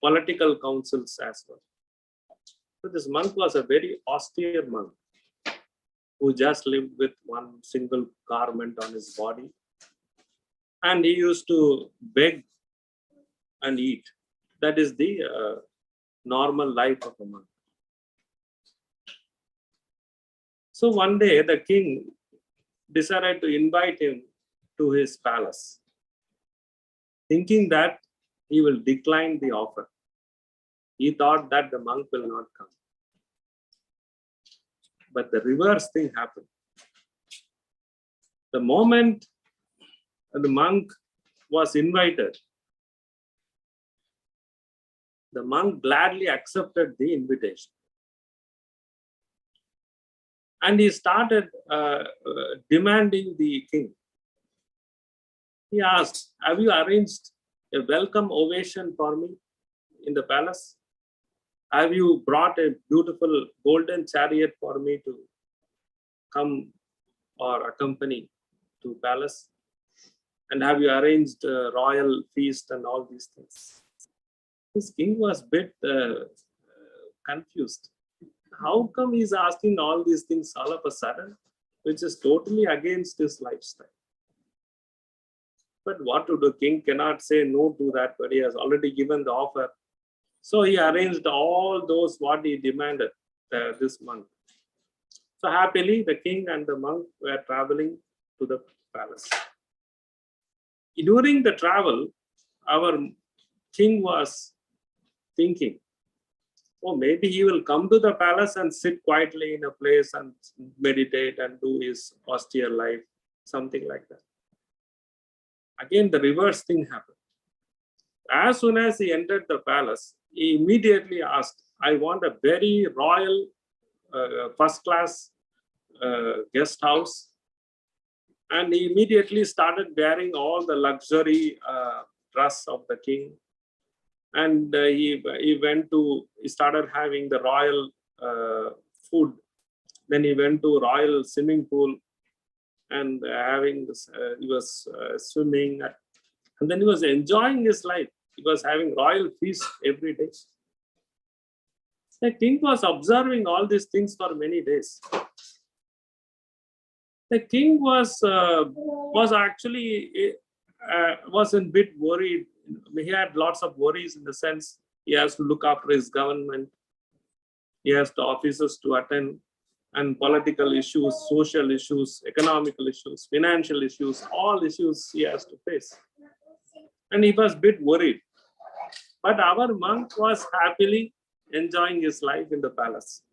political councils as well. So this monk was a very austere monk who just lived with one single garment on his body. And he used to beg and eat. That is the normal life of a monk. So one day the king decided to invite him to his palace, thinking that he will decline the offer. He thought that the monk will not come. But the reverse thing happened. The moment the monk was invited, the monk gladly accepted the invitation. And he started demanding the king. He asked, have you arranged a welcome ovation for me in the palace? Have you brought a beautiful golden chariot for me to come or accompany to palace? And have you arranged a royal feast and all these things? This king was a bit confused. How come he's asking all these things all of a sudden, which is totally against his lifestyle? But what to do? King cannot say no to that, but he has already given the offer. So he arranged all those what he demanded, this monk. So happily, the king and the monk were traveling to the palace. During the travel, our king was thinking, oh, maybe he will come to the palace and sit quietly in a place and meditate and do his austere life, something like that. Again, the reverse thing happened. As soon as he entered the palace, he immediately asked, I want a very royal, first-class guest house. And he immediately started wearing all the luxury dress of the king. And he started having the royal food. Then he went to royal swimming pool and having this, he was swimming. And then he was enjoying his life. He was having royal feast every day. The king was observing all these things for many days. The king was actually was a bit worried. He had lots of worries in the sense he has to look after his government. He has the offices to attend, and political issues, social issues, economical issues, financial issues, all issues he has to face. And he was a bit worried. But our monk was happily enjoying his life in the palace.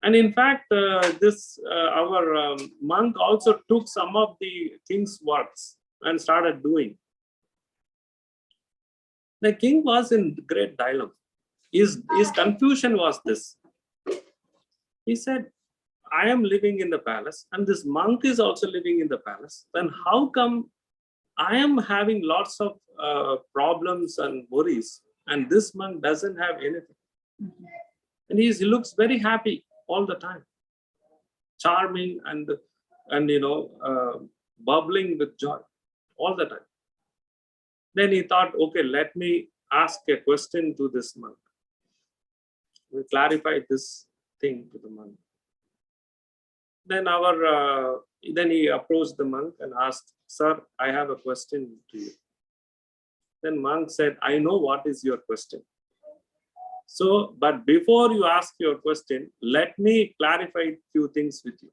And in fact, our monk also took some of the king's works and started doing. The king was in great dilemma. His confusion was this. He said, I am living in the palace and this monk is also living in the palace. Then how come I am having lots of problems and worries and this monk doesn't have anything? And he looks very happy all the time, charming and bubbling with joy all the time. Then he thought, okay, let me ask a question to this monk. We clarified this thing to the monk. Then then he approached the monk and asked, sir, I have a question to you. Then monk said, I know what is your question. So, but before you ask your question, let me clarify a few things with you.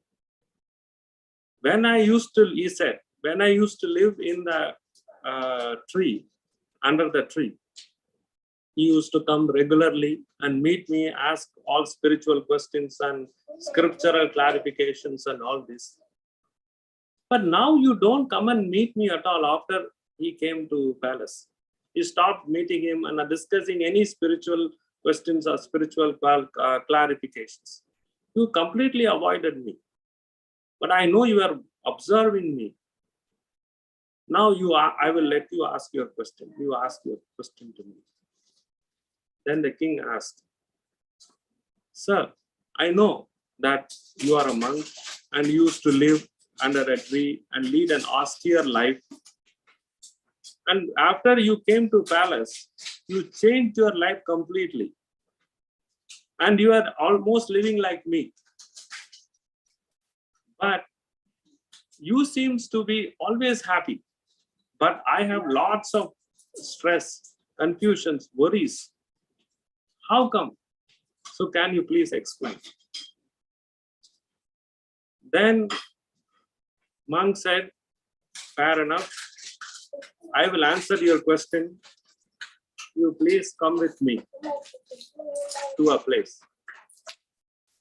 He said, when I used to live in the tree, under the tree, he used to come regularly and meet me, ask all spiritual questions and scriptural clarifications and all this. But now you don't come and meet me at all after he came to palace. You stopped meeting him and discussing any spiritual questions or spiritual clarifications. You completely avoided me. But I know you are observing me. Now I will let you ask your question. You ask your question to me. Then the king asked, sir, I know that you are a monk and you used to live under a tree and lead an austere life. And after you came to palace, you changed your life completely. And you are almost living like me. But you seems to be always happy. But I have lots of stress, confusions, worries. How come? So can you please explain? Then monk said, fair enough. I will answer your question. You please come with me to a place.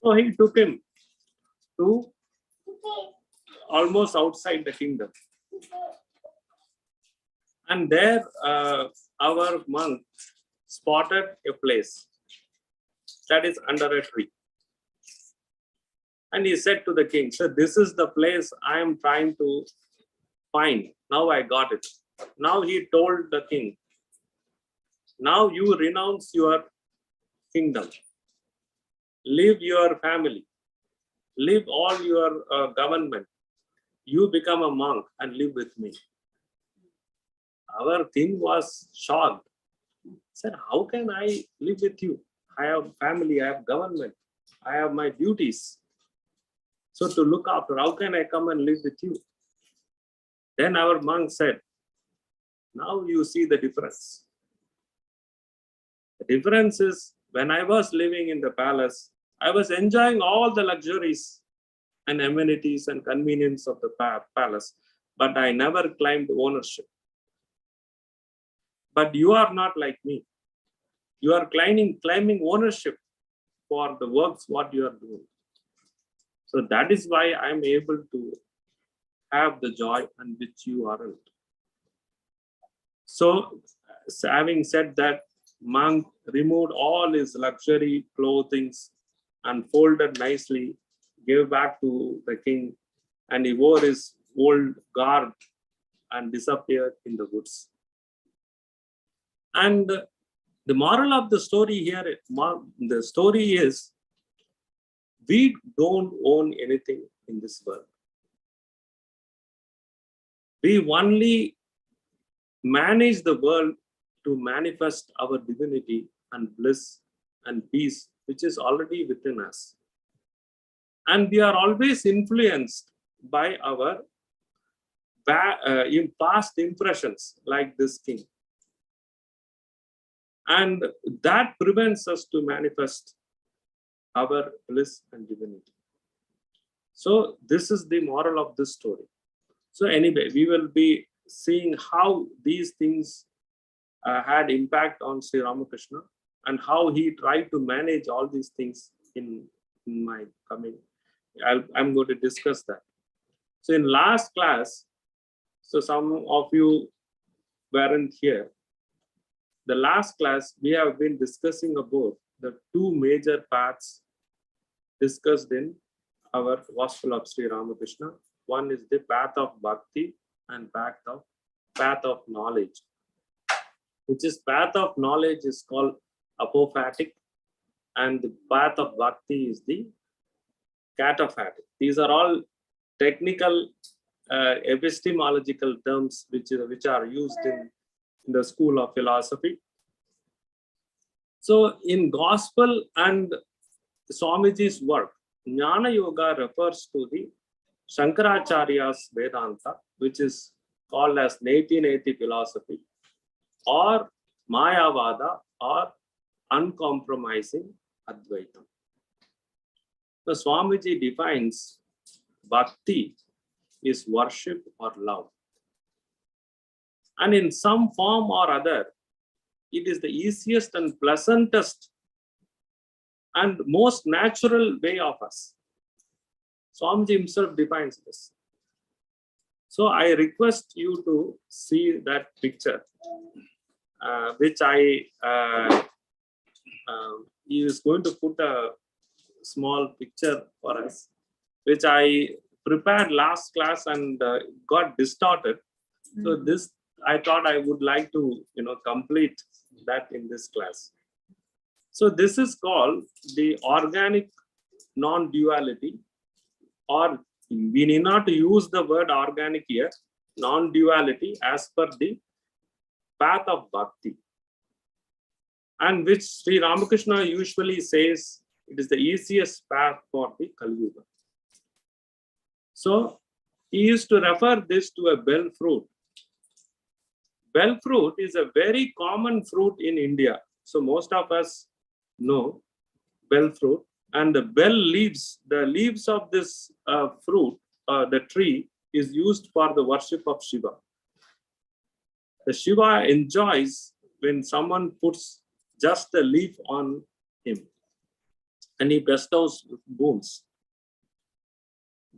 So he took him to almost outside the kingdom. And there our monk spotted a place that is under a tree. And he said to the king, so this is the place I am trying to find. Now I got it. Now he told the king, now you renounce your kingdom, leave your family, leave all your government. You become a monk and live with me. Our king was shocked. He said, how can I live with you? I have family, I have government, I have my duties. So to look after, how can I come and live with you? Then our monk said, now you see the difference. The difference is when I was living in the palace, I was enjoying all the luxuries and amenities and convenience of the palace, but I never claimed ownership. But you are not like me. You are claiming ownership for the works what you are doing. So that is why I am able to have the joy and which you aren't. So having said that, monk removed all his luxury clothings and folded nicely, gave back to the king, and he wore his old garb and disappeared in the woods. And the moral of the story here, the story is, we don't own anything in this world. We only manage the world to manifest our divinity and bliss and peace, which is already within us. And we are always influenced by our past impressions, like this king. And that prevents us to manifest our bliss and divinity. So this is the moral of this story. So anyway, we will be seeing how these things had impact on Sri Ramakrishna and how he tried to manage all these things in my coming. I'm going to discuss that. So in last class, so some of you weren't here. The last class, we have been discussing about the two major paths discussed in our Gospel of Sri Ramakrishna. One is the path of bhakti and path of knowledge. Which is path of knowledge is called apophatic, and the path of bhakti is the cataphatic. These are all technical epistemological terms which are used in the school of philosophy. So in Gospel and Swamiji's work, Jnana Yoga refers to the Shankaracharya's Vedanta, which is called as 1880 philosophy, or Mayavada, or uncompromising Advaitam. The Swamiji defines bhakti is worship or love. And in some form or other, it is the easiest and pleasantest and most natural way of us. Swamiji himself defines this. So I request you to see that picture, which he is going to put a small picture for us, which I prepared last class and got distorted. So this, I thought I would like to, complete that in this class. So this is called the organic non-duality, or we need not use the word organic here, non-duality as per the path of bhakti, and which Sri Ramakrishna usually says it is the easiest path for the Kali Yuga. So he used to refer this to a bell fruit. Bell fruit is a very common fruit in India. So most of us know bell fruit, and the bell leaves, the leaves of this fruit, the tree, is used for the worship of Shiva. The Shiva enjoys when someone puts just a leaf on him and he bestows boons.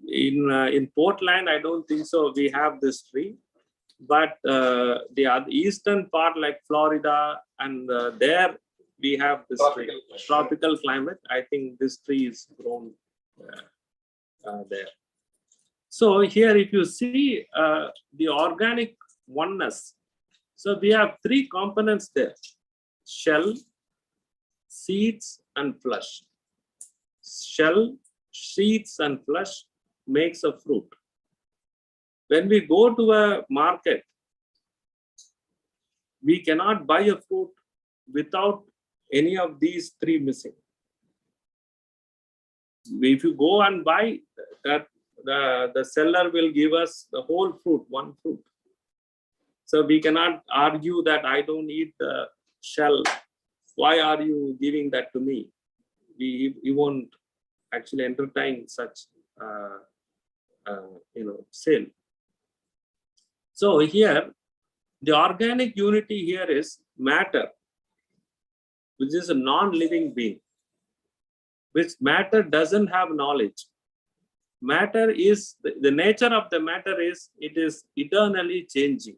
In Portland, I don't think so we have this tree, but the eastern part like Florida and there we have this tropical climate. I think this tree is grown there. So here if you see the organic oneness, so we have three components there: shell, seeds and flesh. Shell, seeds and flesh makes a fruit. When we go to a market, we cannot buy a fruit without any of these three missing. If you go and buy that, the seller will give us the whole fruit, one fruit. So we cannot argue that I don't eat the shell. Why are you giving that to me? We won't actually entertain such sale. So here the organic unity here is matter, which is a non-living being, which matter doesn't have knowledge. Matter is the nature of the matter is it is eternally changing.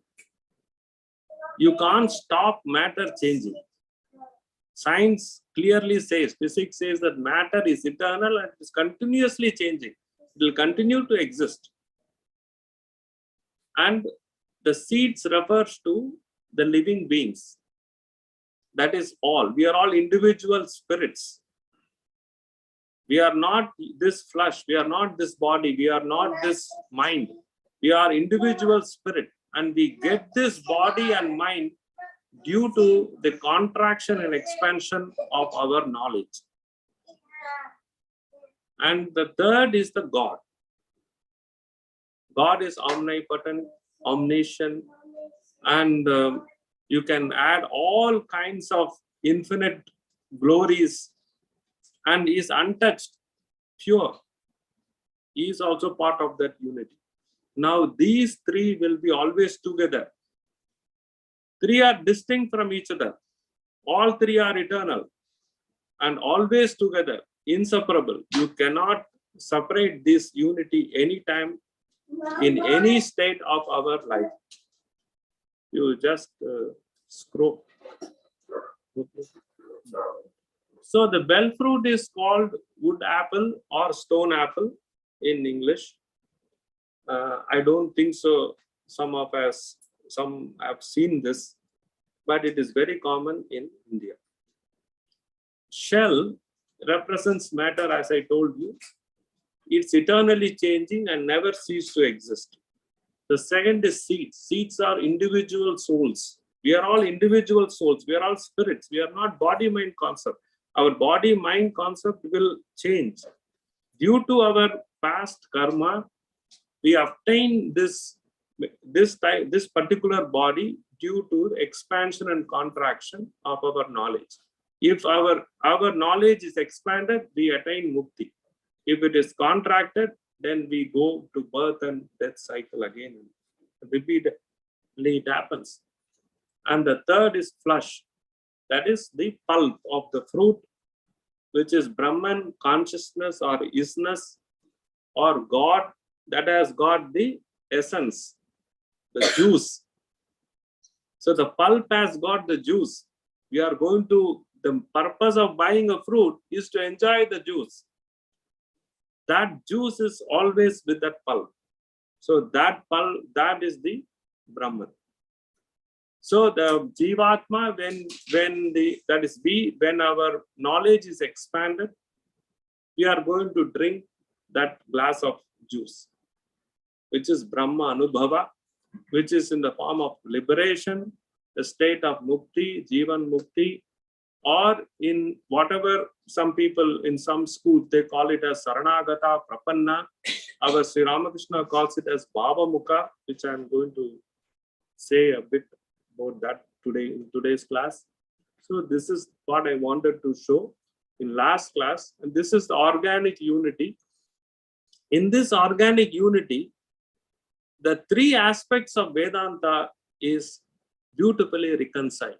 You can't stop matter changing. Science clearly says, physics says that matter is eternal and is continuously changing. It will continue to exist. And the seeds refers to the living beings. That is all. We are all individual spirits. We are not this flesh. We are not this body. We are not this mind. We are individual spirit. And we get this body and mind due to the contraction and expansion of our knowledge. And the third is the God. God is omnipotent, omniscient, and you can add all kinds of infinite glories, and is untouched, pure. He is also part of that unity. Now these three will be always together. Three are distinct from each other. All three are eternal and always together, inseparable. You cannot separate this unity anytime in any state of our life. You just scroll. So the bell fruit is called wood apple or stone apple in English. I don't think so. Some have seen this, but it is very common in India. Shell represents matter, as I told you. It's eternally changing and never cease to exist. The second is seeds. Seeds are individual souls. We are all individual souls. We are all spirits. We are not body-mind concept. Our body-mind concept will change. Due to our past karma, we obtain this particular body due to the expansion and contraction of our knowledge. If our knowledge is expanded, we attain mukti. If it is contracted, then we go to birth and death cycle again. Repeatedly it happens. And the third is flesh. That is the pulp of the fruit, which is Brahman consciousness or isness or God that has got the essence, the juice. So the pulp has got the juice. We are going to, the purpose of buying a fruit is to enjoy the juice. That juice is always with that pulp. So that pulp, that is the Brahman. So the Jivatma, when our knowledge is expanded, we are going to drink that glass of juice, which is Brahma Anubhava, which is in the form of liberation the state of mukti, jivan mukti, or in whatever some people in some schools, they call it as Saranagata, Prapanna. Our Sri Ramakrishna calls it as Baba Mukha, which I am going to say a bit about that today in today's class. So this is what I wanted to show in last class. And this is the organic unity. In this organic unity, the three aspects of Vedanta is beautifully reconciled.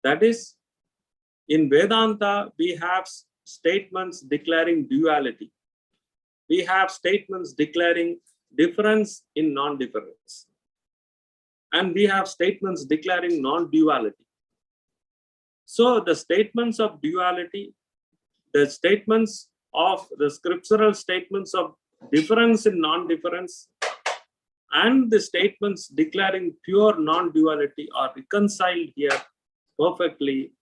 That is, in Vedanta, we have statements declaring duality. We have statements declaring difference in non-difference. And we have statements declaring non-duality. So the statements of duality, the statements of the scriptural statements of difference in non-difference, and the statements declaring pure non-duality are reconciled here perfectly,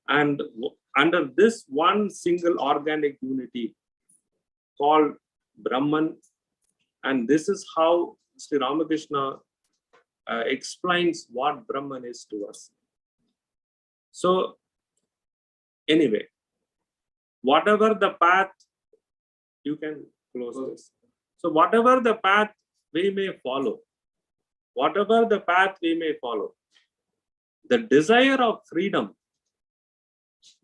and under this one single organic unity called Brahman. And this is how Sri Ramakrishna explains what Brahman is to us. So anyway, whatever the path, you can close this. So whatever the path we may follow, whatever the path we may follow, the desire of freedom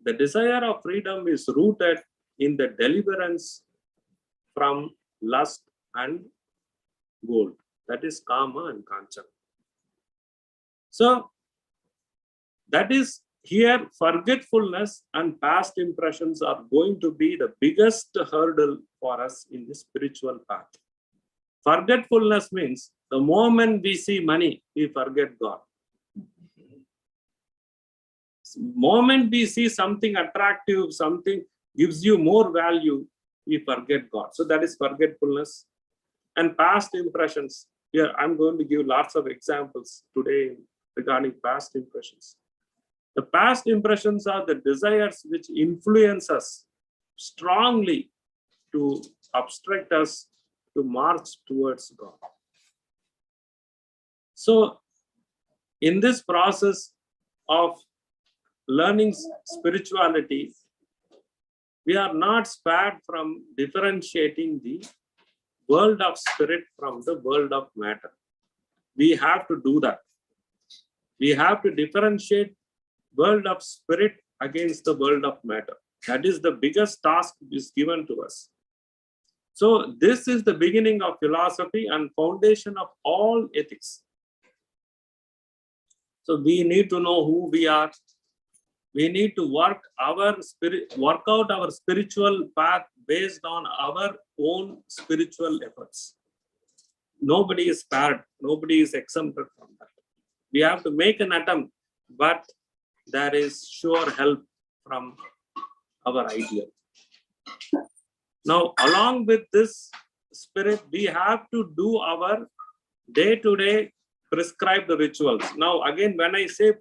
is rooted in the deliverance from lust and gold. That is Kama and Kanchana. So that is here, forgetfulness and past impressions are going to be the biggest hurdle for us in the spiritual path. Forgetfulness means the moment we see money, we forget God. The moment we see something attractive, something gives you more value, we forget God. So that is forgetfulness. And past impressions. Here I'm going to give lots of examples today regarding past impressions. The past impressions are the desires which influence us strongly to obstruct us to march towards God. So in this process of learning spirituality, we are not spared from differentiating the world of spirit from the world of matter. We have to do that. We have to differentiate world of spirit against the world of matter. That is the biggest task is given to us. So this is the beginning of philosophy and foundation of all ethics. So we need to know who we are. We need to work out our spiritual path based on our own spiritual efforts. Nobody is spared. Nobody is exempted from that. We have to make an attempt, but there is sure help from our ideal. Now, along with this spirit, we have to do our day-to-day prescribed rituals. Now, again, when I say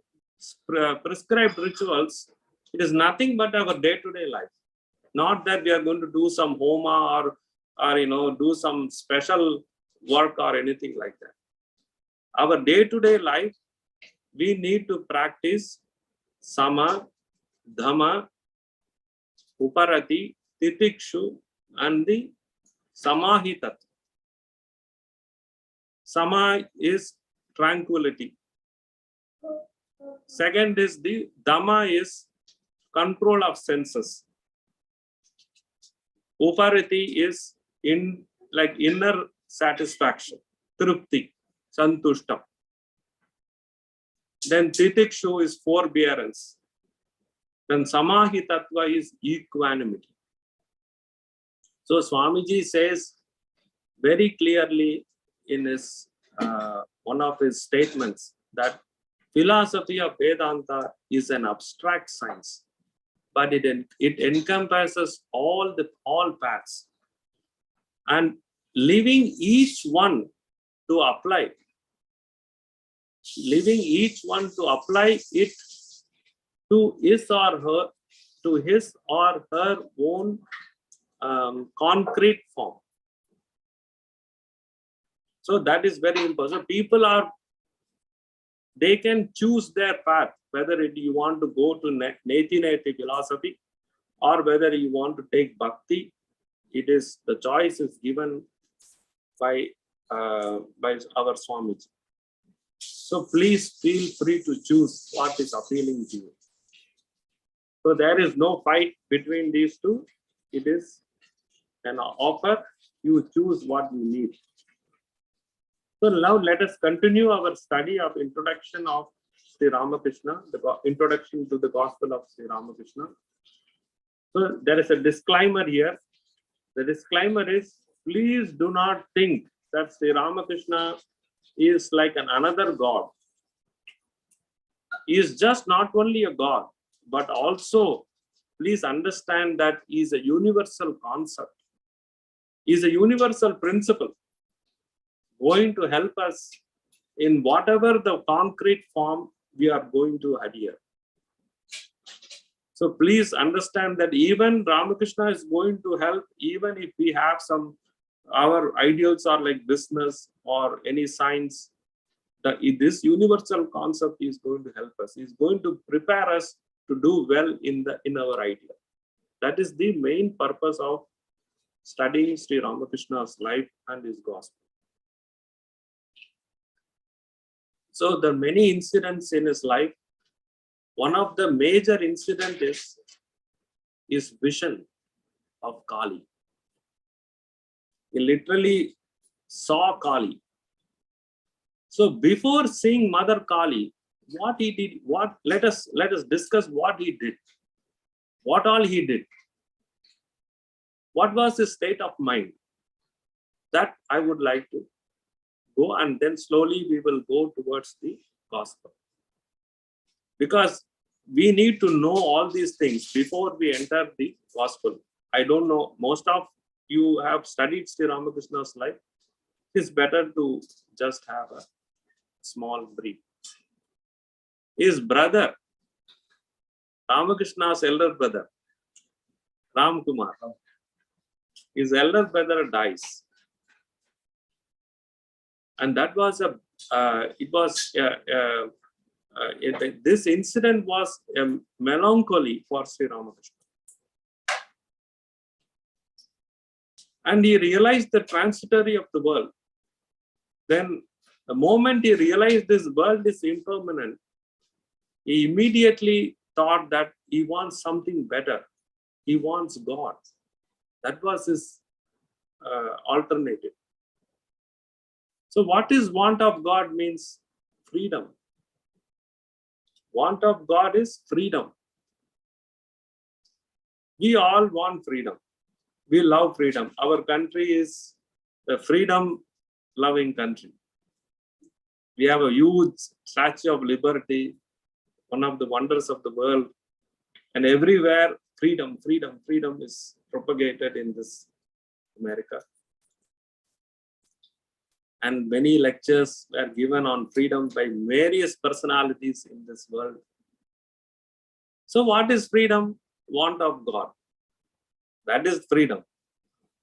prescribed rituals, it is nothing but our day-to-day life. Not that we are going to do some homa or do some special work or anything like that. Our day-to-day life, we need to practice Sama, Dhamma, Uparati, Titikshu, and the Samahitat. Sama is tranquility. Second is the Dhamma is control of senses. Uparati is inner satisfaction, Trupti, Santushtam. Then Titikshu is forbearance. Then Samahitatva is equanimity. So Swamiji says very clearly in his one of his statements that philosophy of Vedanta is an abstract science, but it encompasses all paths, and leaving each one to apply it to his or her own concrete form. So that is very important. So people are They can choose their path, whether you want to go to native philosophy or whether you want to take bhakti. It is the choice is given by our Swamiji. So please feel free to choose what is appealing to you. So there is no fight between these two. It is an offer. You choose what you need. So now let us continue our study of introduction of Sri Ramakrishna, the introduction to the Gospel of Sri Ramakrishna. So there is a disclaimer here. The disclaimer is, please do not think that Sri Ramakrishna is like another God. He is just not only a God, but also please understand that he is a universal concept. He is a universal principle going to help us in whatever the concrete form we are going to adhere. So please understand that even Ramakrishna is going to help, even if we have some, our ideals are like business or any science, this universal concept is going to help us. He's going to prepare us to do well in our idea. That is the main purpose of studying Sri Ramakrishna's life and his gospel. So the many incidents in his life, one of the major incident is his vision of Kali. He literally saw Kali. So before seeing Mother Kali, what he did, let us discuss what he did. What all he did. What was his state of mind? That I would like to go, and then slowly we will go towards the gospel. Because we need to know all these things before we enter the gospel. I don't know, most of you have studied Sri Ramakrishna's life. It's better to just have a small brief. His brother, Ramakrishna's elder brother, Ram Kumar, his elder brother dies. And that was this incident was a melancholy for Sri Ramakrishna. And he realized the transitory of the world. Then the moment he realized this world is impermanent, he immediately thought that he wants something better. He wants God. That was his alternative. So what is want of God means? Freedom. Want of God is freedom. We all want freedom. We love freedom. Our country is a freedom-loving country. We have a huge Statue of Liberty, one of the wonders of the world. And everywhere, freedom, freedom, freedom is propagated in this America. And many lectures were given on freedom by various personalities in this world. So what is freedom? Want of God. That is freedom.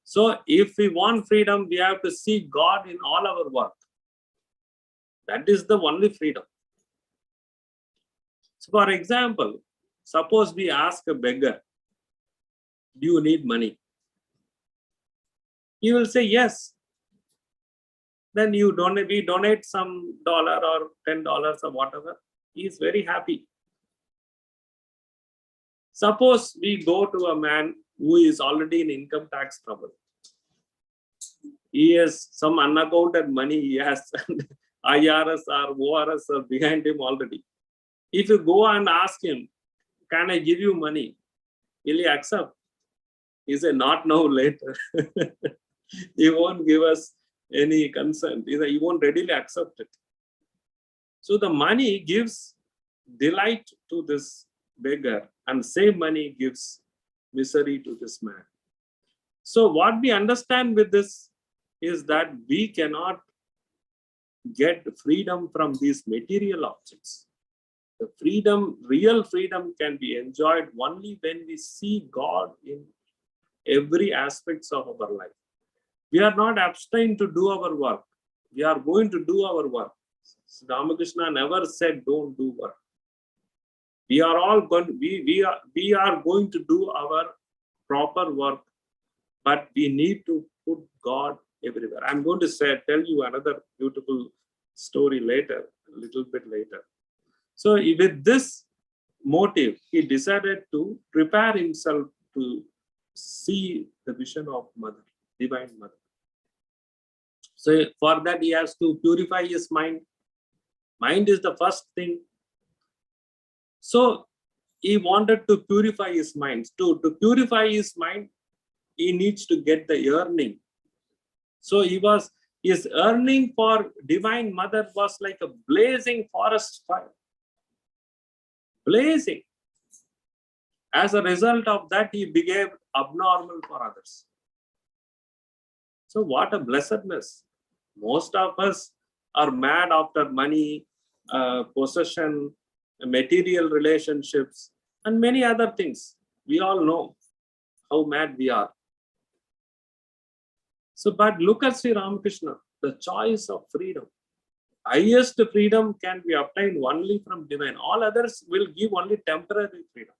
So if we want freedom, we have to see God in all our work. That is the only freedom. So for example, suppose we ask a beggar, do you need money? He will say yes. Then we donate some $1 or $10 or whatever. He is very happy. Suppose we go to a man who is already in income tax trouble. He has some unaccounted money he has, and IRS or ORS are behind him already. If you go and ask him, can I give you money? Will he accept? He say, not now, later. He won't give us any consent. He won't readily accept it. So the money gives delight to this beggar, and same money gives misery to this man. So what we understand with this is that we cannot get freedom from these material objects. The freedom, real freedom, can be enjoyed only when we see God in every aspects of our life. We are not abstained to do our work. We are going to do our work. Ramakrishna never said don't do work. We are all going. We are going to do our proper work, but we need to put God everywhere. I'm going to tell you another beautiful story later, a little bit later. So with this motive, he decided to prepare himself to see the vision of Mother, Divine Mother. So for that, he has to purify his mind. Mind is the first thing. So he wanted to purify his mind. To purify his mind, he needs to get the yearning. So his yearning for Divine Mother was like a blazing forest fire. Blazing. As a result of that, he became abnormal for others. So what a blessedness. Most of us are mad after money, possession, material relationships, and many other things. We all know how mad we are. So, but look at Sri Ramakrishna, the choice of freedom. Highest freedom can be obtained only from divine. All others will give only temporary freedom.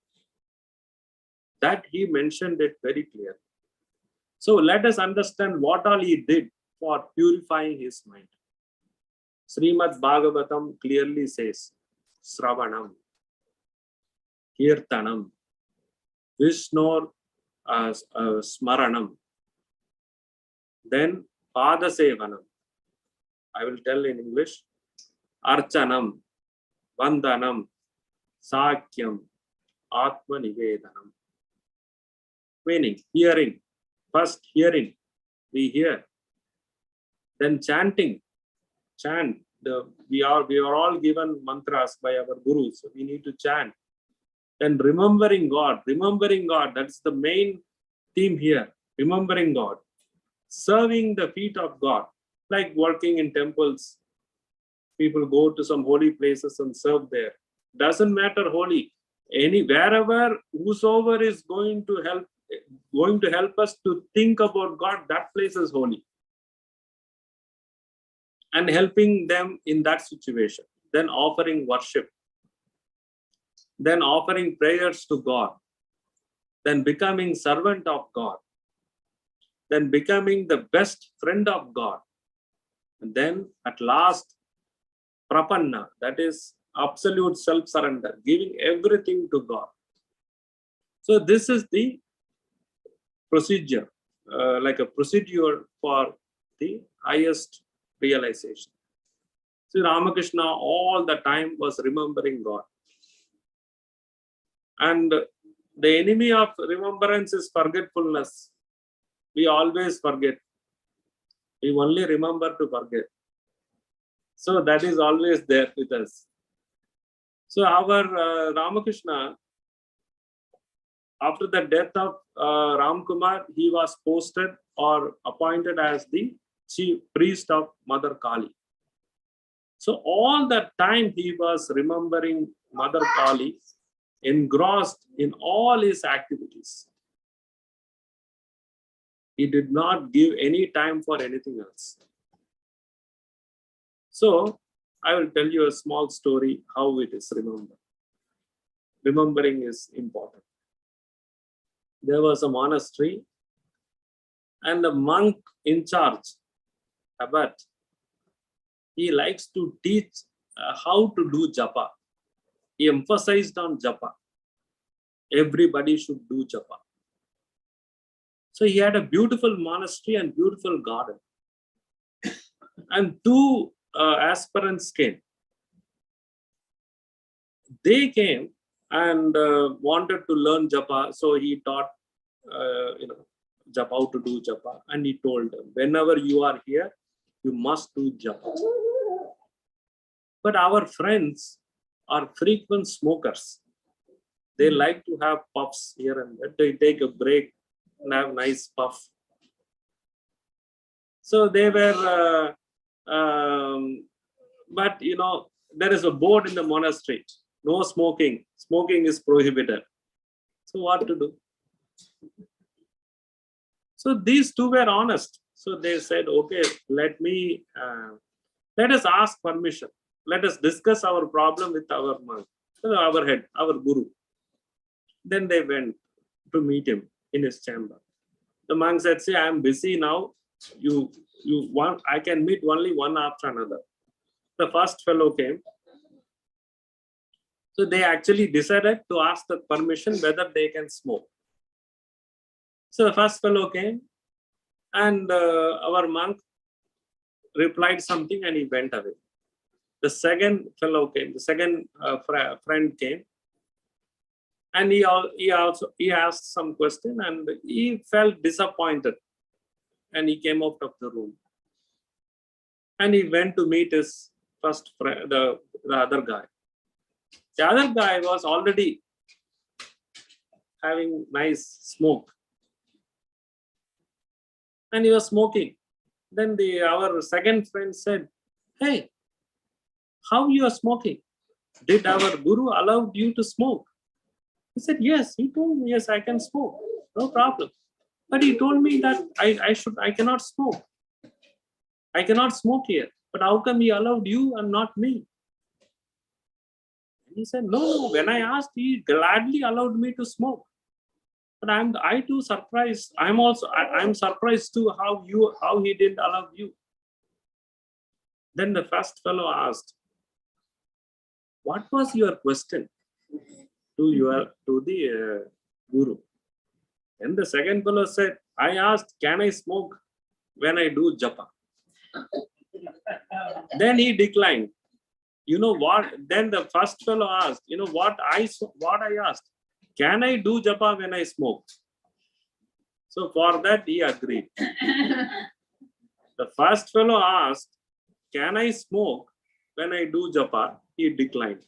That he mentioned it very clearly. So let us understand what all he did for purifying his mind. Srimad Bhagavatam clearly says, Sravanam, Kirtanam, Vishnor Smaranam, then Padasevanam. I will tell in English. Archanam, Vandanam, Sakyam, Atma Nivedanam. Meaning, hearing. First hearing, we hear. Then chanting. Chant. We are all given mantras by our gurus. So we need to chant. Then remembering God. Remembering God. That's the main theme here. Remembering God. Serving the feet of God. Like working in temples. People go to some holy places and serve there. Doesn't matter holy. Wherever, whosoever is going to help us to think about God, that place is holy. And helping them in that situation. Then offering worship. Then offering prayers to God. Then becoming servant of God. Then becoming the best friend of God. And then at last, prapanna, that is absolute self-surrender, giving everything to God. So this is the procedure, like a procedure for the highest realization. So Ramakrishna all the time was remembering God. And the enemy of remembrance is forgetfulness. We always forget. We only remember to forget. So that is always there with us. So our Ramakrishna, after the death of Ram Kumar, he was posted or appointed as the chief priest of Mother Kali. So all that time he was remembering Mother Kali, engrossed in all his activities. He did not give any time for anything else. So I will tell you a small story how it is remembered. Remembering is important. There was a monastery and a monk in charge, but he likes to teach how to do japa. He emphasized on japa. Everybody should do japa. So he had a beautiful monastery and beautiful garden. And two aspirants came. They came and wanted to learn japa. So he taught, japa, how to do japa. And he told them, whenever you are here, you must do japa. But our friends are frequent smokers. They like to have puffs here and there. They take a break and have nice puff. So they were, but there is a board in the monastery. No smoking. Smoking is prohibited. So what to do? So these two were honest. So they said, okay, let us ask permission. let us discuss our problem with our monk, our head, our guru. Then they went to meet him in his chamber. The monk said, see, I am busy now. You want, I can meet only one after another. The first fellow came. So they actually decided to ask the permission whether they can smoke. So the first fellow came, and our monk replied something and he went away. The second fellow came, the second friend came, and he asked some question and he felt disappointed, and he came out of the room. And he went to meet his first friend, the other guy. The other guy was already having nice smoke, and he was smoking. Then our second friend said, hey, how you are smoking? Did our guru allow you to smoke? He said, yes. He told me, yes, I can smoke, no problem. But he told me that I cannot smoke. I cannot smoke here. But how come he allowed you and not me? He said, no, when I asked, he gladly allowed me to smoke. But I too surprised. I'm surprised too how he didn't allow you. Then the first fellow asked, what was your question to the guru? And the second fellow said, I asked, can I smoke when I do japa? Then he declined. You know what? Then the first fellow asked, you know what I asked? Can I do japa when I smoke? So for that he agreed. The first fellow asked, can I smoke when I do japa? He declined.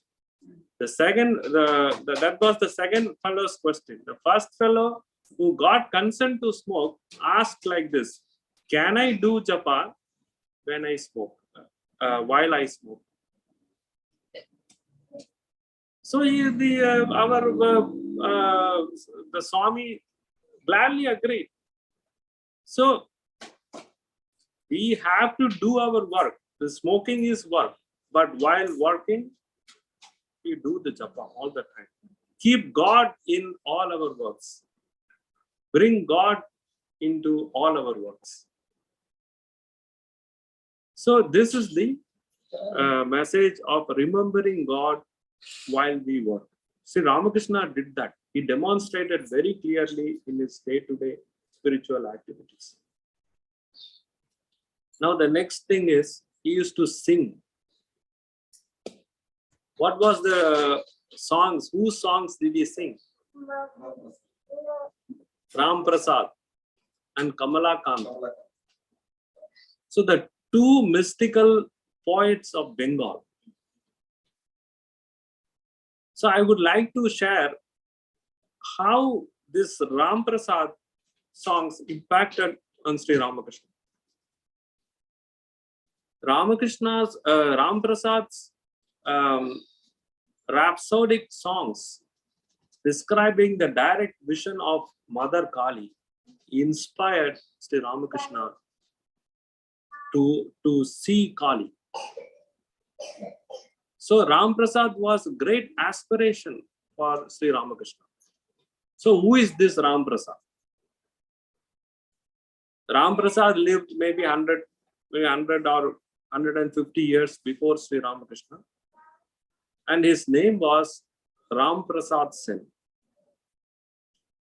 That was the second fellow's question. The first fellow who got consent to smoke asked like this, can I do japa when I smoke, while I smoke? So the Swami gladly agreed. So we have to do our work. The smoking is work, but while working, we do the japa all the time. Keep God in all our works. Bring God into all our works. So this is the message of remembering God while we work. See, Ramakrishna did that. He demonstrated very clearly in his day-to-day spiritual activities. Now the next thing is, he used to sing. What was the songs? Whose songs did he sing? Ram Prasad and Kamala Kant. So the two mystical poets of Bengal. So I would like to share how this Ram Prasad songs impacted on Sri Ramakrishna. Ram Prasad's rhapsodic songs describing the direct vision of Mother Kali inspired Sri Ramakrishna to see Kali. So Ram Prasad was a great aspiration for Sri Ramakrishna. So who is this Ram Prasad? Ram Prasad lived maybe 100 or 150 years before Sri Ramakrishna. And his name was Ram Prasad Sen.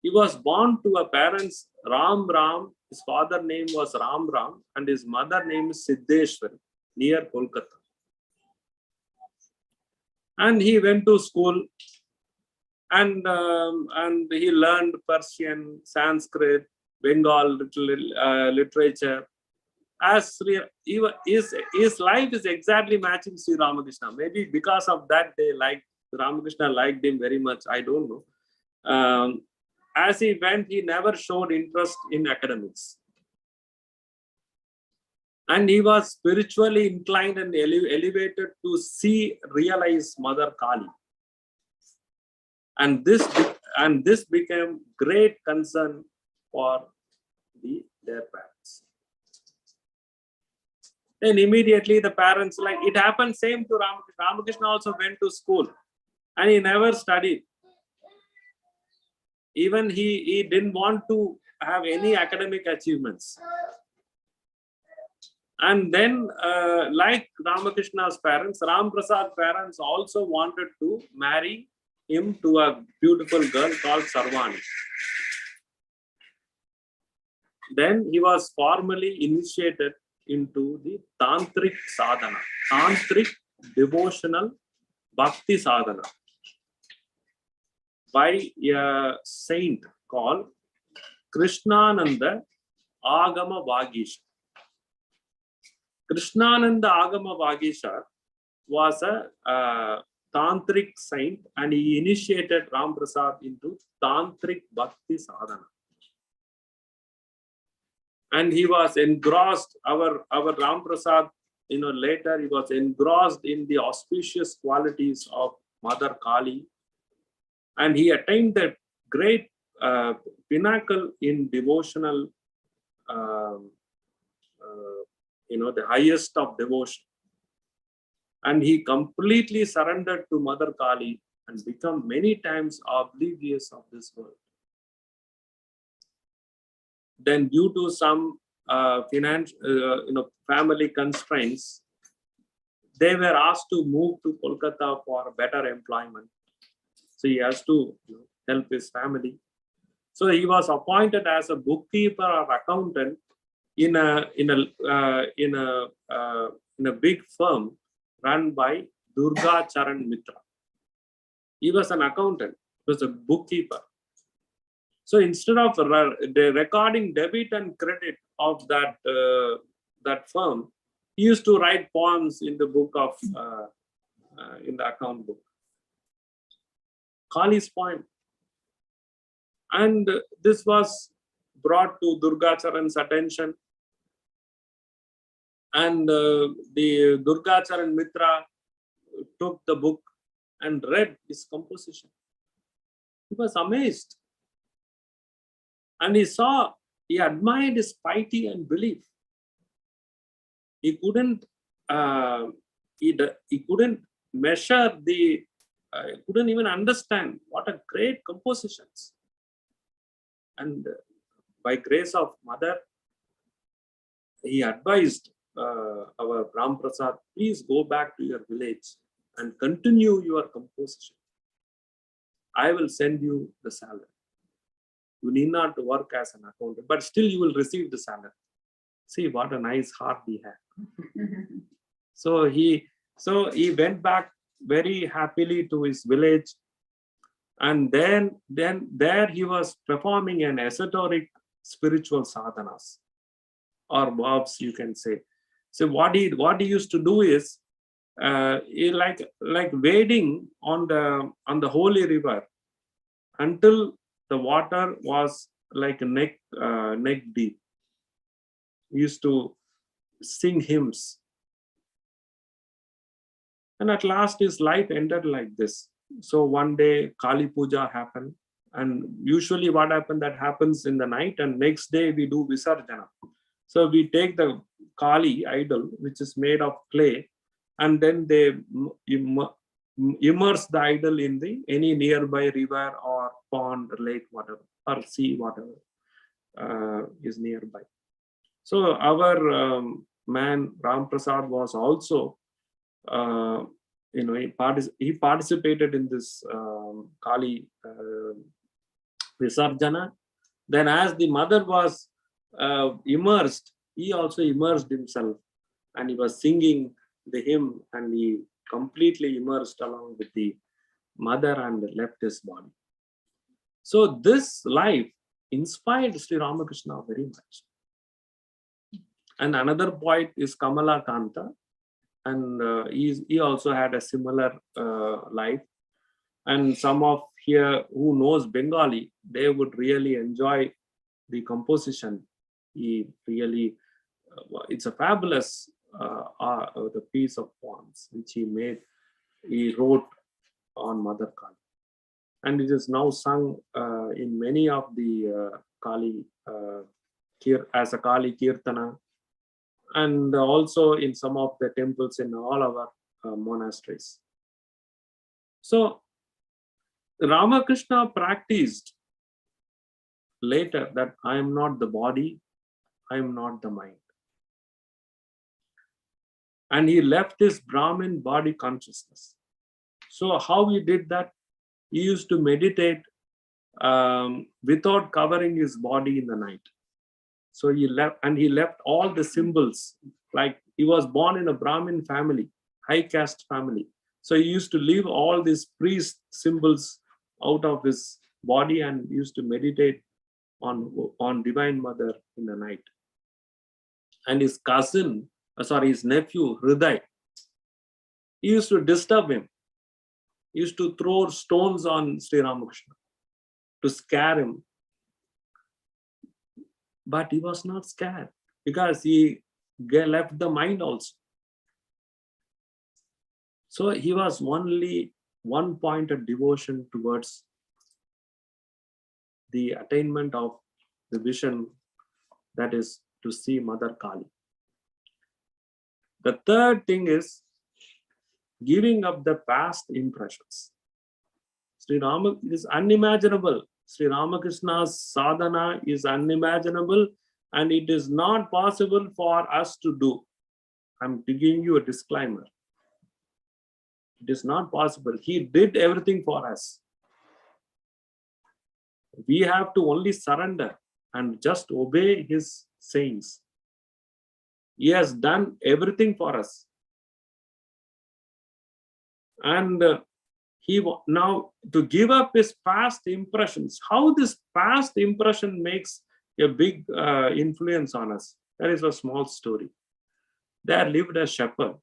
He was born to a parents Ram Ram. His father name was Ram Ram and his mother name is Siddheshwari, near Kolkata. And he went to school and he learned Persian, Sanskrit, Bengal literature. As his life is exactly matching Sri Ramakrishna. Maybe because of that Ramakrishna liked him very much. I don't know. As he went, he never showed interest in academics. And he was spiritually inclined and elevated to realize Mother Kali. And this became great concern for their parents. Then immediately the parents, like it happened same to Ramakrishna. Ramakrishna also went to school and he never studied. Even he didn't want to have any academic achievements. And then like Ramakrishna's parents, Ram Prasad's parents also wanted to marry him to a beautiful girl called Sarvani. Then he was formally initiated into the Tantric Sadhana, Tantric devotional Bhakti Sadhana by a saint called Krishnananda Agama Vagisha. Krishnananda Agama Vagisha was a Tantric saint and he initiated Ram Prasad into Tantric Bhakti Sadhana. And he was engrossed, our Ram Prasad, later he was engrossed in the auspicious qualities of Mother Kali. And he attained the great pinnacle in devotional, the highest of devotion. And he completely surrendered to Mother Kali and become many times oblivious of this world. Then due to some family constraints, they were asked to move to Kolkata for better employment. So he has to help his family. So he was appointed as a bookkeeper or accountant in a big firm run by Durga Charan Mitra. He was an accountant. He was a bookkeeper. So instead of recording debit and credit of that firm, he used to write poems in the book of in the account book. Kali's poem. And this was brought to Durga Charan's attention. And the Durga Charan Mitra took the book and read his composition. He was amazed. And he admired his piety and belief. He couldn't measure couldn't even understand what a great compositions. And by grace of Mother, he advised our Ram Prasad, please go back to your village and continue your composition. I will send you the salary. You need not work as an accountant, but still you will receive the salary. See what a nice heart he had. So he went back very happily to his village, and then there he was performing an esoteric spiritual sadhanas or verbs, you can say. So what he used to do is he like wading on the holy river until the water was like neck deep. He used to sing hymns. And at last his life ended like this. So one day Kali Puja happened. And usually what happened, that happens in the night, and next day we do Visarjana. So we take the Kali idol, which is made of clay, and then they immerse the idol in any nearby river or pond, lake, whatever, or sea, whatever is nearby. So our man Ram Prasad was also, he participated in this Kali Visarjana. Then as the mother was immersed, he also immersed himself, and he was singing the hymn, and he completely immersed along with the mother and left his body. So this life inspired Sri Ramakrishna very much. And another poet is Kamala Kanta, and he also had a similar life. And some of here who knows Bengali, they would really enjoy the composition. He really, it's a fabulous the piece of poems which he wrote on Mother Kali. And it is now sung in many of the Kali, as a Kali Kirtana, and also in some of the temples in all our monasteries. So Ramakrishna practiced later that I am not the body, I am not the mind. And he left this Brahmin body consciousness. So how he did that? He used to meditate without covering his body in the night. So he left all the symbols, like he was born in a Brahmin family, high caste family. So he used to leave all these priest symbols out of his body and used to meditate on Divine Mother in the night. And his his nephew, Hriday, he used to disturb him. He used to throw stones on Sri Ramakrishna to scare him. But he was not scared because he left the mind also. So he was only one-pointed devotion towards the attainment of the vision, that is to see Mother Kali. The third thing is giving up the past impressions. Sri Rama is unimaginable. Sri Ramakrishna's sadhana is unimaginable, and it is not possible for us to do. I'm giving you a disclaimer. It is not possible. He did everything for us. We have to only surrender and just obey his sayings. He has done everything for us. And now to give up his past impressions, how this past impression makes a big influence on us. There is a small story. There lived a shepherd.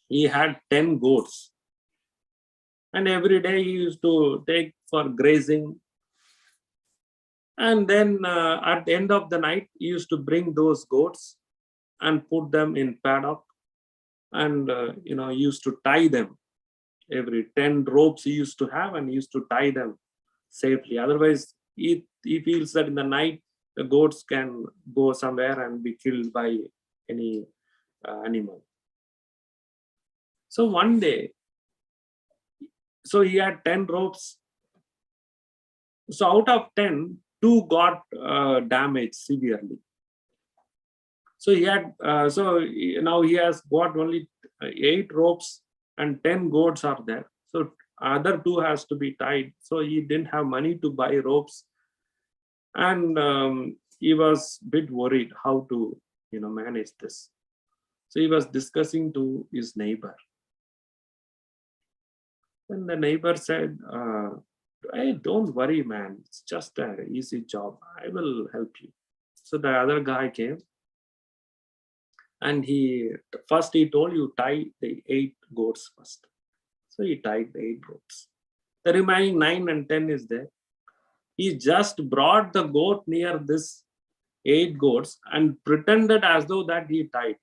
He had 10 goats. And every day he used to take for grazing. And then at the end of the night, he used to bring those goats and put them in paddock. And, he used to tie them. Every 10 ropes he used to have, and he used to tie them safely. Otherwise, he feels that in the night, the goats can go somewhere and be killed by any animal. So one day, so he had 10 ropes. So out of 10, 2 got damaged severely. So now he has got only 8 ropes and 10 goats are there. So other 2 has to be tied. So he didn't have money to buy ropes. And he was a bit worried how to, manage this. So he was discussing to his neighbor. And the neighbor said, hey, don't worry, man. It's just an easy job. I will help you. So the other guy came. And he told you tie the 8 goats first. So he tied the 8 goats. The remaining 9 and 10 is there. He just brought the goat near this 8 goats and pretended as though that he tied.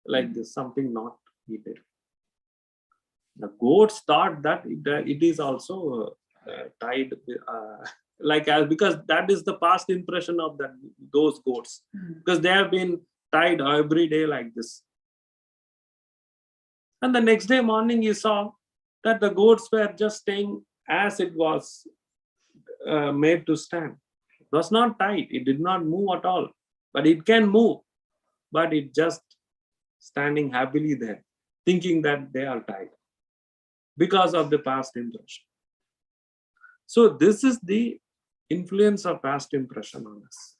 Like this, something not he did. The goats thought that it is also tied, because that is the past impression of those goats. Because they have been tied every day like this. And the next day morning, he saw that the goats were just staying as it was made to stand. It was not tied. It did not move at all. But it can move. But it just standing happily there, thinking that they are tied because of the past impression. So this is the influence of past impression on us.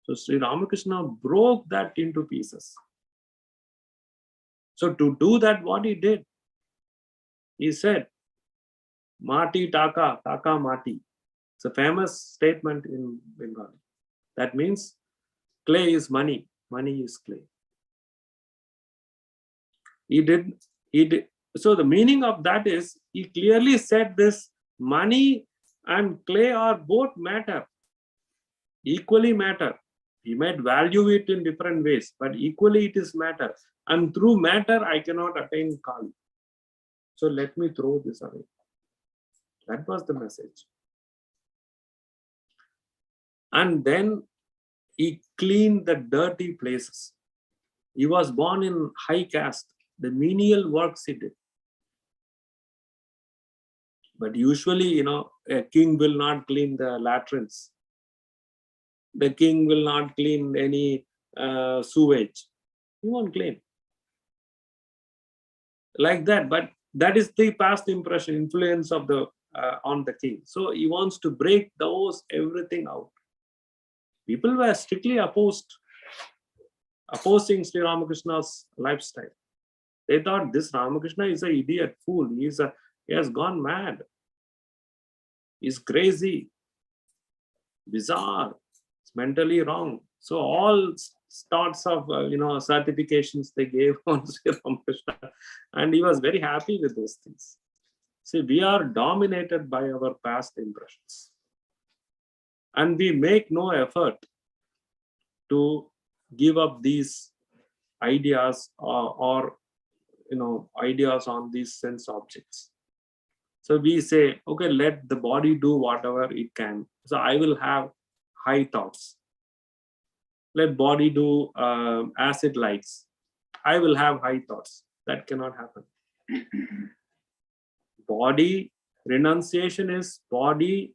So Sri Ramakrishna broke that into pieces. So to do that, what he did, he said, Mati Taka, Taka Mati. It's a famous statement in Bengali. That means clay is money, money is clay. He did. So the meaning of that is, he clearly said this: money and clay are both matter, equally matter. We might value it in different ways, but equally it is matter. And through matter, I cannot attain Kali. So let me throw this away. That was the message. And then He cleaned the dirty places. He was born in high caste. The menial works he did. But usually, a king will not clean the latrines. The king will not clean any sewage. He won't clean. Like that. But that is the past impression, influence of the on the king. So he wants to break those everything out. People were strictly opposing Sri Ramakrishna's lifestyle. They thought this Ramakrishna is an idiot, fool. He has gone mad. He's crazy, bizarre, it's mentally wrong. So all sorts of certifications they gave on Sri Ramakrishna, and he was very happy with those things. See, we are dominated by our past impressions, and we make no effort to give up these ideas or ideas on these sense objects. So we say, okay, let the body do whatever it can. So I will have high thoughts. Let body do as it likes. I will have high thoughts. That cannot happen. Body renunciation is body,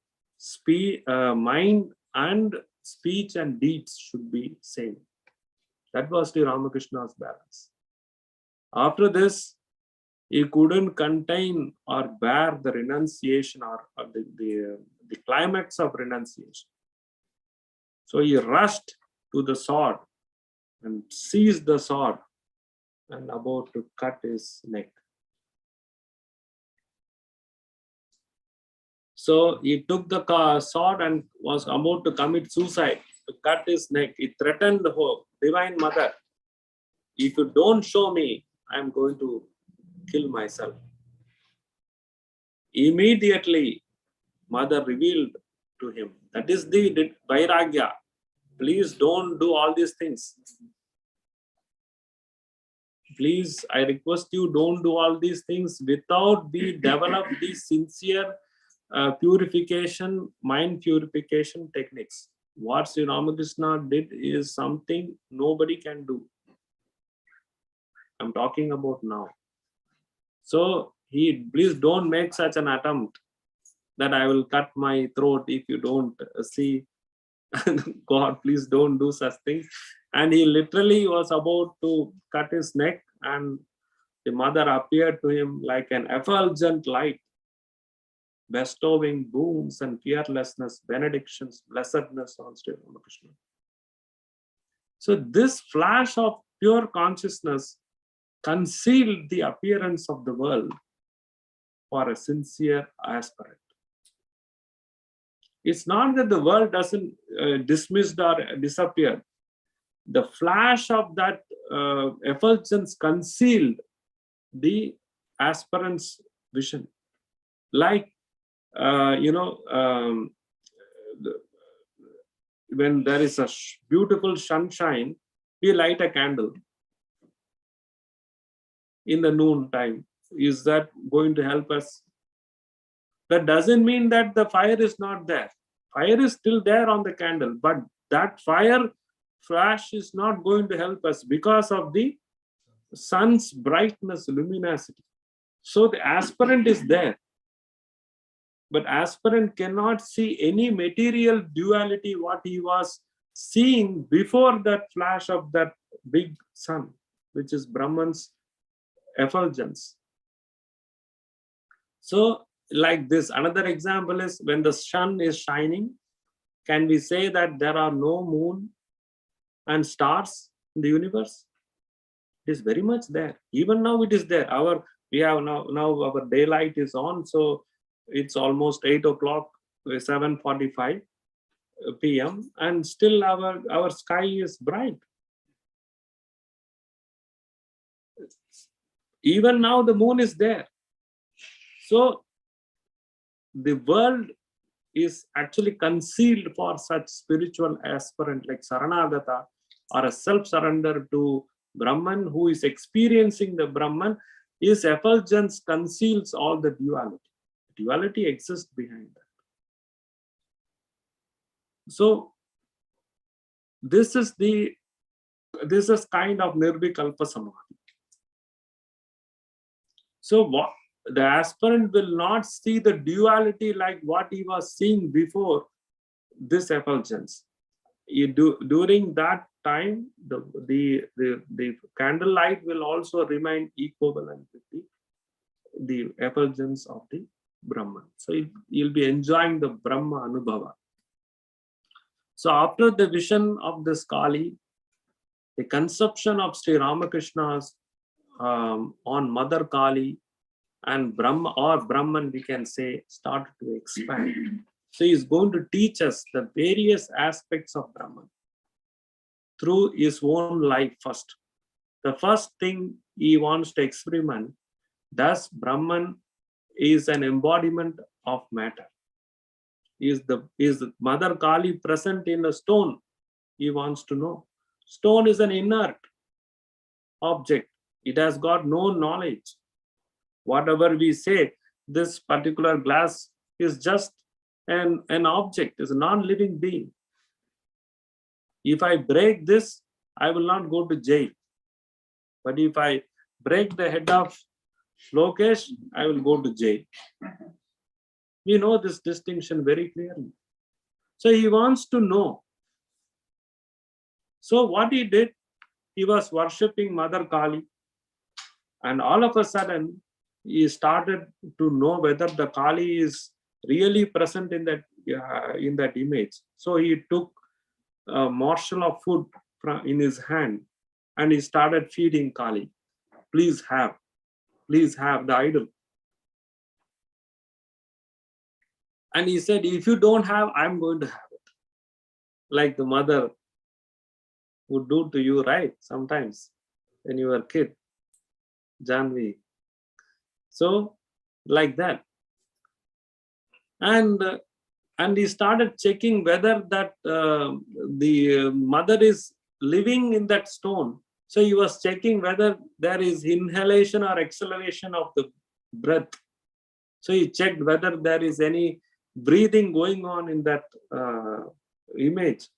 mind and speech and deeds should be same. That was Sri Ramakrishna's balance. After this, he couldn't contain or bear the renunciation or the climax of renunciation. So he rushed to the sword and seized the sword and about to cut his neck. So he took the sword and was about to commit suicide, to cut his neck. He threatened the Divine Mother, if you don't show me, I am going to kill myself. Immediately, Mother revealed to him. That is the Vairagya. Please don't do all these things. Please, I request you, don't do all these things without develop these sincere purification, mind purification techniques. What Sri Ramakrishna did is something nobody can do. I'm talking about now. So please don't make such an attempt that I will cut my throat if you don't see. God, please don't do such things. And he literally was about to cut his neck, and the mother appeared to him like an effulgent light, bestowing boons and fearlessness, benedictions, blessedness on Sri Ramakrishna. So this flash of pure consciousness concealed the appearance of the world for a sincere aspirant. It's not that the world doesn't dismissed or disappear. The flash of that effulgence concealed the aspirant's vision. Like, when there is a beautiful sunshine, we light a candle in the noon time. Is that going to help us? That doesn't mean that the fire is not there. Fire is still there on the candle, but that fire flash is not going to help us because of the sun's brightness, luminosity. So the aspirant is there, but aspirant cannot see any material duality what he was seeing before that flash of that big sun, which is Brahman's effulgence. So like this, another example is when the sun is shining, can we say that there are no moon and stars in the universe? It is very much there. Even now it is there. We have now our daylight is on, so it's almost 8 o'clock, 7:45 p.m. and still our sky is bright. Even now the moon is there. So the world is actually concealed for such spiritual aspirant like Saranagata, or a self-surrender to Brahman who is experiencing the Brahman. His effulgence conceals all the duality. Duality exists behind that. So this is kind of nirvikalpa samadhi. So what the aspirant will not see the duality like what he was seeing before this effulgence. During that time, the candlelight will also remain equivalent with the effulgence of the Brahman. So you'll be enjoying the Brahma Anubhava. So after the vision of this Kali, the conception of Sri Ramakrishna's on Mother Kali and Brahma or Brahman, we can say, started to expand. So he is going to teach us the various aspects of Brahman through his own life first. The first thing he wants to experiment, thus Brahman is an embodiment of matter. Is Mother Kali present in a stone? He wants to know. Stone is an inert object. It has got no knowledge. Whatever we say, this particular glass is just an object, is a non-living being. If I break this, I will not go to jail. But if I break the head of Lokesh, I will go to jail. We know this distinction very clearly. So he wants to know. So what he did, he was worshipping Mother Kali. And all of a sudden, he started to know whether the Kali is really present in that image. So he took a morsel of food in his hand and he started feeding Kali. Please have the idol. And he said, if you don't have, I'm going to have it. Like the mother would do to you, right? Sometimes when you were a kid, Janvi. So like that. And he started checking whether that the mother is living in that stone. So he was checking whether there is inhalation or exhalation of the breath. So he checked whether there is any breathing going on in that image.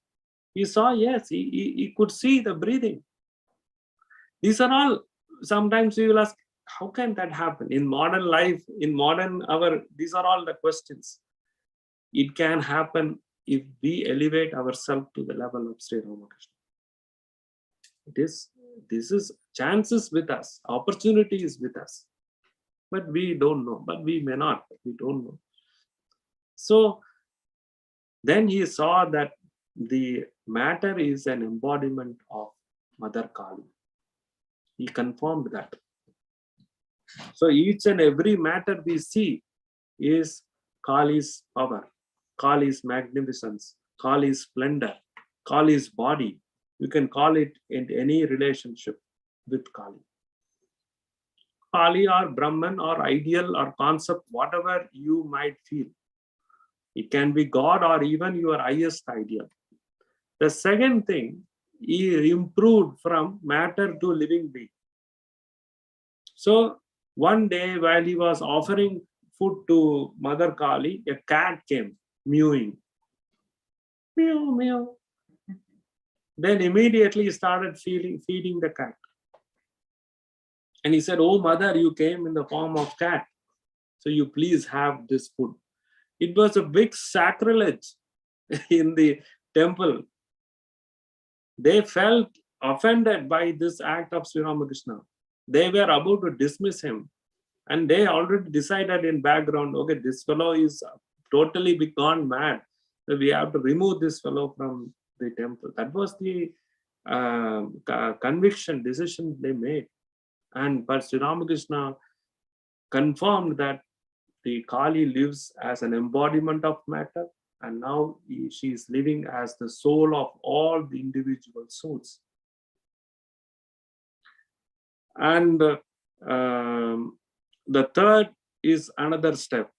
He saw, yes, he could see the breathing. These are all, sometimes we will ask, how can that happen? In modern life, these are all the questions. It can happen if we elevate ourselves to the level of Sri Ramakrishna. This is chances with us, opportunity is with us. But we don't know, but we may not, we don't know. So then he saw that the matter is an embodiment of Mother Kali. He confirmed that. So each and every matter we see is Kali's power, Kali's magnificence, Kali's splendor, Kali's body. You can call it in any relationship with Kali. Kali or Brahman or ideal or concept, whatever you might feel. It can be God or even your highest ideal. The second thing, he improved from matter to living being. So one day while he was offering food to Mother Kali, a cat came mewing. Meow, meow. Then immediately he started feeding the cat. And he said, oh mother, you came in the form of cat. So you please have this food. It was a big sacrilege in the temple. They felt offended by this act of Sri Ramakrishna. They were about to dismiss him. And they already decided in background, okay, this fellow is totally gone mad. So we have to remove this fellow from the temple. That was the decision they made. But Sri Ramakrishna confirmed that the Kali lives as an embodiment of matter, and now she is living as the soul of all the individual souls. And the third is another step,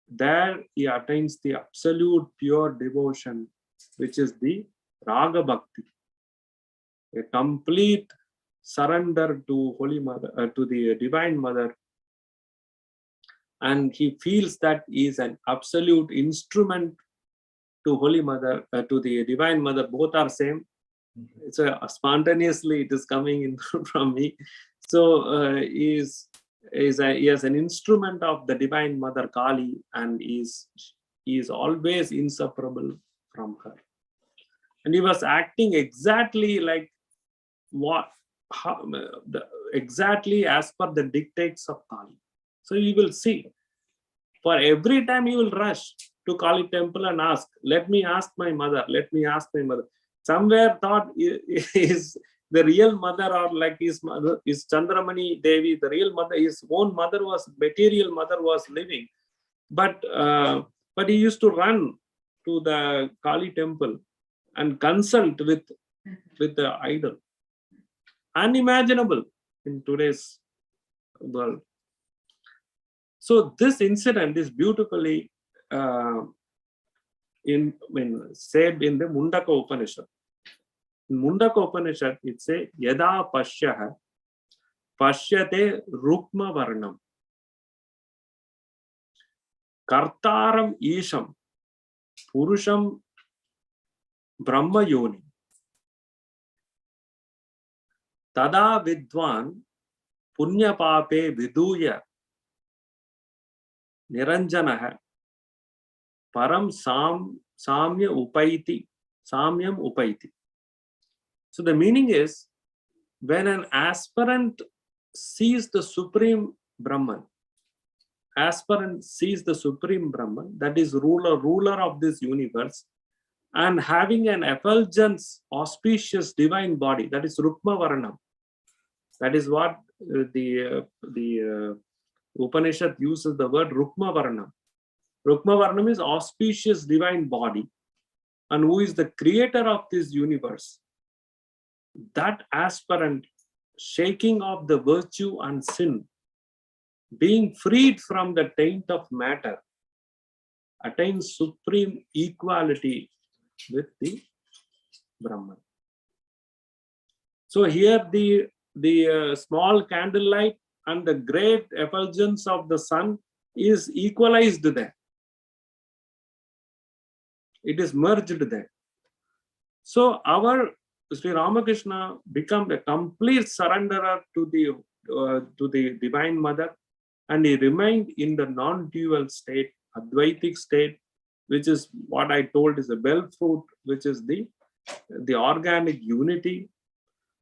There he attains the absolute pure devotion, which is the Raga Bhakti, a complete surrender to Holy Mother, to the Divine Mother. And he feels that he is an absolute instrument to Holy Mother, to the Divine Mother, both are same. It's spontaneously it is coming in from me. So he has an instrument of the Divine Mother Kali, and he is always inseparable from her. And he was acting exactly like exactly as per the dictates of Kali. So you will see, for every time he will rush to Kali temple and ask, let me ask my mother, let me ask my mother. Somewhere thought is the real mother, or like his mother is Chandramani Devi, the real mother, his own mother was, material mother was living. But he used to run to the Kali temple and consult with the idol. Unimaginable in today's world. So this incident is beautifully said in the Mundaka Upanishad. In Mundaka Upanishad, it says, Yada Pashyaha Pashyate Rukma Varnam Kartaram Isham Purusham Brahma Yoni Tada Vidwan Punya Pape Viduya Niranjanaha Param Samyam Upaiti. So the meaning is, when an aspirant sees the Supreme Brahman, that is ruler of this universe, and having an effulgence, auspicious divine body, that is Rukma Varnam. That is what the Upanishad uses the word Rukma Varnam. Rukma Varnam is auspicious divine body, and who is the creator of this universe. That aspirant, shaking off the virtue and sin, being freed from the taint of matter, attains supreme equality with the Brahman. So here the small candlelight and the great effulgence of the sun is equalized there. It is merged there. So our Sri Ramakrishna became a complete surrenderer to the Divine Mother, and he remained in the non-dual state, Advaitic state, which is what I told is the bell fruit, which is the organic unity,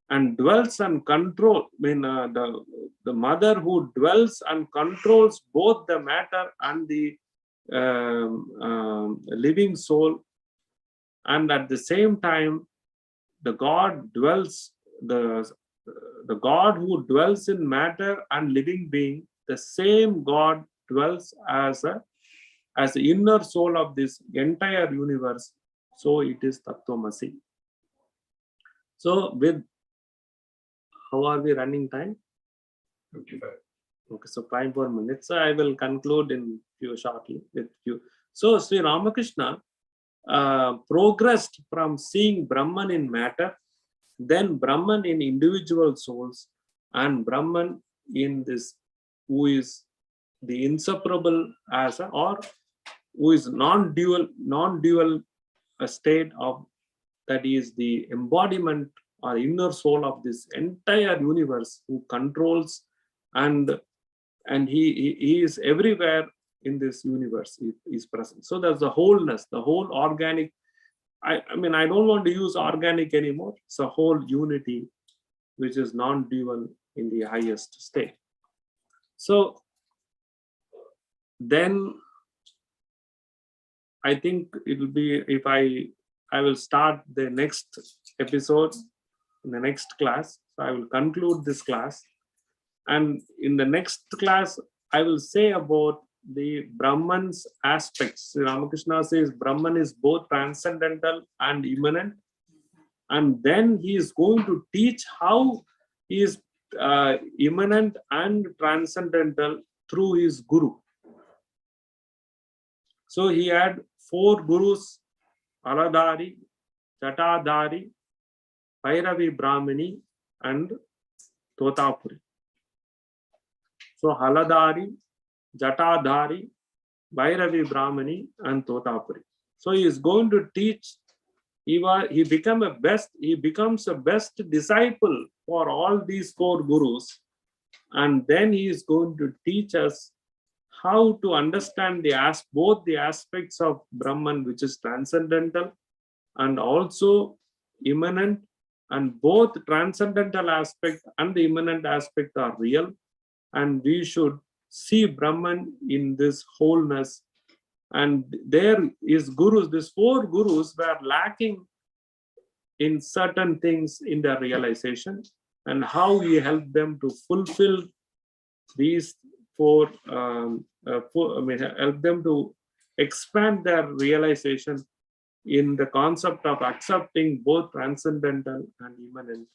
and dwells and control. The mother who dwells and controls both the matter and the living soul, and at the same time, the God dwells, the God who dwells in matter and living being, the same God dwells as the inner soul of this entire universe. So it is Tattvamasi. So how are we running time? 55. Okay, so 5 more minutes. So I will conclude in shortly with you. So Sri Ramakrishna progressed from seeing Brahman in matter, then Brahman in individual souls, and Brahman in this who is the inseparable or who is non-dual state of, that is the embodiment or inner soul of this entire universe, who controls and he is everywhere in this universe. He is present. So there's the wholeness, the whole organic. I don't want to use organic anymore. It's a whole unity, which is non-dual in the highest state. So then I think it will be, if I will start the next episode in the next class. So I will conclude this class, and in the next class I will say about the Brahman's aspects. Ramakrishna says Brahman is both transcendental and immanent, and then he is going to teach how he is immanent and transcendental through his guru. So he had 4 gurus: Haladari, Jatadhari, Bhairavi Brahmini, and Totapuri. So Haladari, Jatadhari, Bhairavi Brahmani, and Totapuri. So he is going to teach. He becomes a best disciple for all these 4 gurus, and then he is going to teach us how to understand both the aspects of Brahman, which is transcendental and also immanent, and both transcendental aspect and the immanent aspect are real, and we should see Brahman in this wholeness. And there is gurus, these 4 gurus were lacking in certain things in their realization, and how he helped them to fulfill these 4, help them to expand their realization in the concept of accepting both transcendental and immanent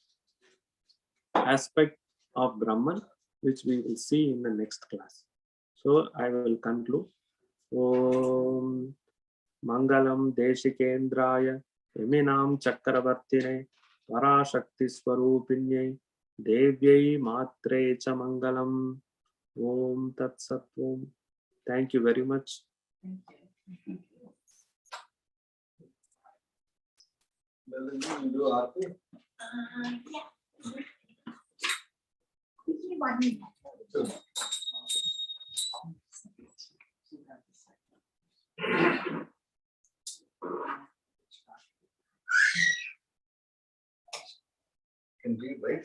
aspect of Brahman, which we will see in the next class. So I will conclude. Om Mangalam Deshikendraya Eminam Chakravartine Parashakti Swarupinye Devyai Matre Cha Mangalam. Om Tat Sat Om. Thank you very much. Thank you. Doesn't mean you do Aarti? Yeah. Quickly, 1 minute. Sure. Can read, right?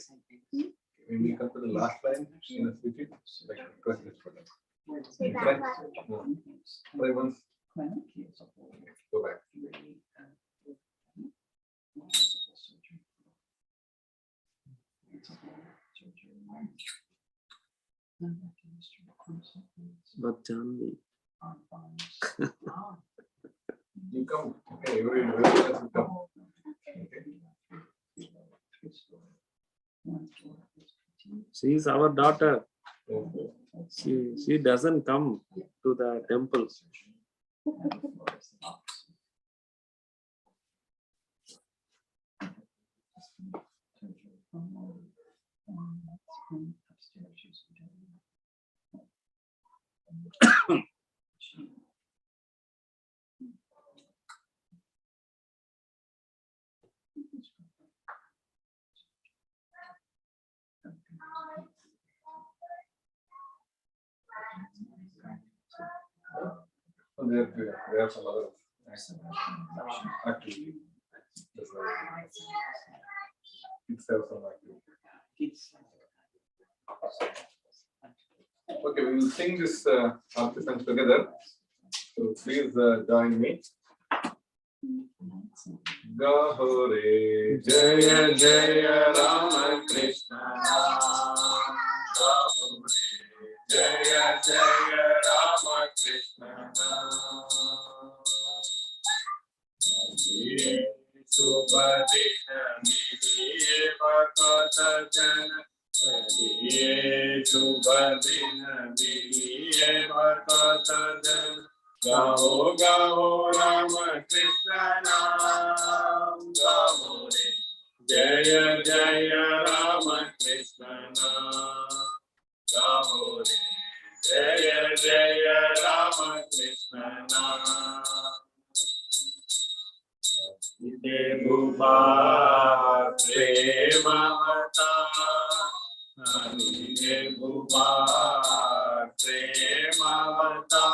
When we come to the last line, in a switch it, like press this button. Right? No. Try once. Go back. But Janvi. You come. Okay, everybody else will come. Okay. She is our daughter. Okay. She doesn't come to the temple. So there are some other activity. Just like kids have some activity. Okay, we will sing this Aarti songs together. So please join me. Gahore Jaya Jaya Rama Krishna. Gahore Jaya Jaya Rama Krishna. Subhadina Nidhi Bhakata Jana. Subhadina Nidhi Bhakata Jana. Gaho Gaho Rama Krishna Nam. Gaho Jaya Jaya Rama Krishna Nam. Gaho Jaya Jaya Rama Krishna Nam. Ite Bhupa Premavata. Ite Bhupa Premavata.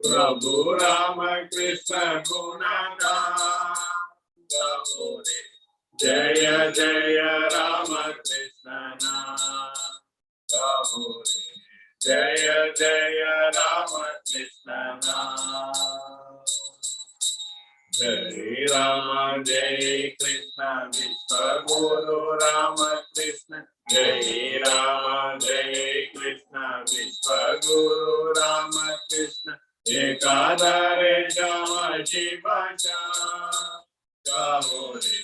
Prabhu Rama Krishna Gunata. Gaure Jaya Jaya Rama Krishna Nam. Gaure Jaya Jaya Rama Krishna Nam. Jai Rama Jai Krishna Vishwa Guru Rama Krishna. Jai Rama Jai Krishna Vishwa Guru Rama Krishna. Ekadare Jama Jivacha. Gahore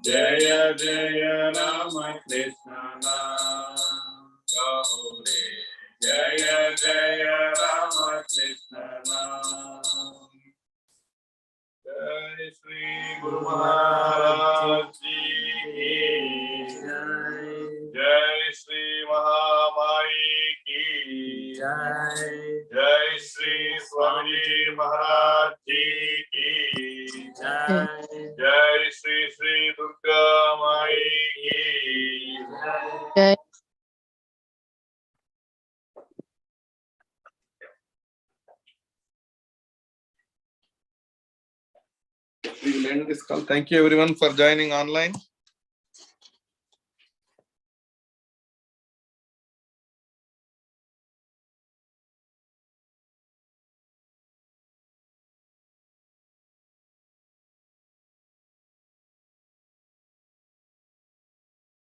Jaya Jaya Rama Krishna Nam. Gahore Jaya Jaya Rama Krishna Nam. Jai Shri Guru Maharaj Ji ki Jai. Jai Shri Mahamai ki Jai. Jai Shri Swamiji Maharaj Ji Jai Sri Sri Durga Mai ki Jai. We will end this call. Thank you everyone for joining online.